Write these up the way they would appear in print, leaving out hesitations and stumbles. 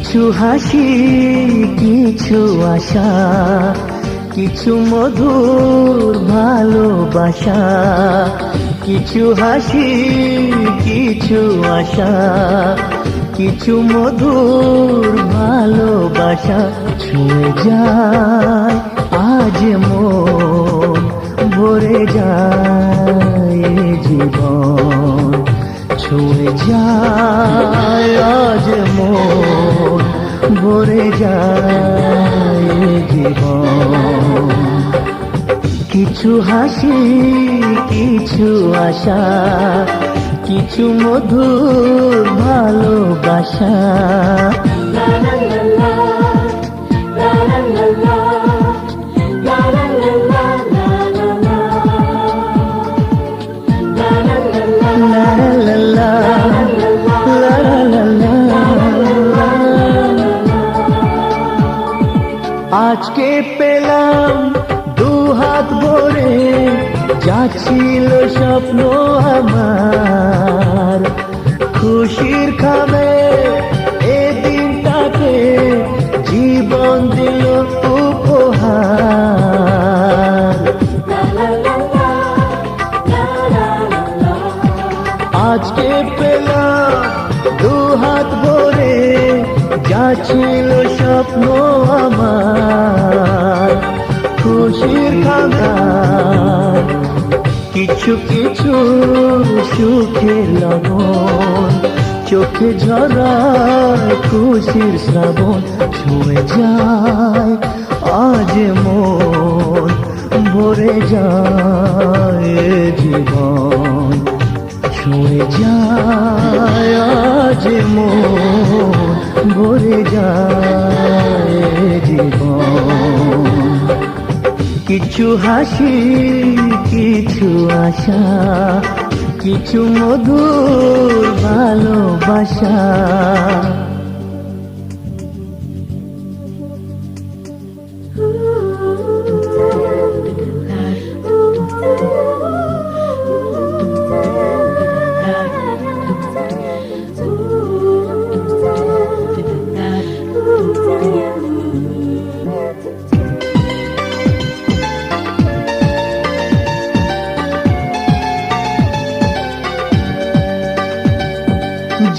কিছু হাসি, কিছু আশা, কিছু মধুর ভালোবাসা। কিছু হাসি, কিছু আশা, কিছু মধুর ভালোবাসা। ছুঁয়ে যায় আজ মন, ভরে যায় জীবন। ছুঁয়ে যায় আজ মন, ভরে যায় জীবন। কিছু হাসি, কিছু আশা, কিছু মধুর ভালোবাসা। আজকে পেলাম দুহাত ভরে, যা ছিল স্বপ্ন আমার। খুশির খাবে এ দিনটাকে, জীবন দিল উপহার। আজকে পেলাম দুহাত ভরে, যা ছিল স্বপ্ন আমার। খুশির খাবার কিছু কিছু সুখের লগন, চোখে ঝরায় খুশির শ্রাবণ। ছুঁয়ে যায় আজ মন, ভরে যায় জীবন। ছুঁয়ে যায় আজ মন, ভরে যায় জীবন। কিছু হাসি, কিছু আশা, কিছু মধুর ভালোবাসা।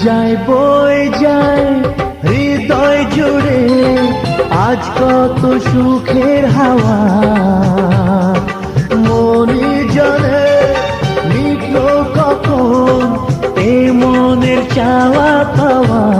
যায় বয়ে যায় হৃদয় জুড়ে, আজ কত সুখের হাওয়া। মনে জানে মিটলো কখন এ মনের চাওয়া পাওয়া।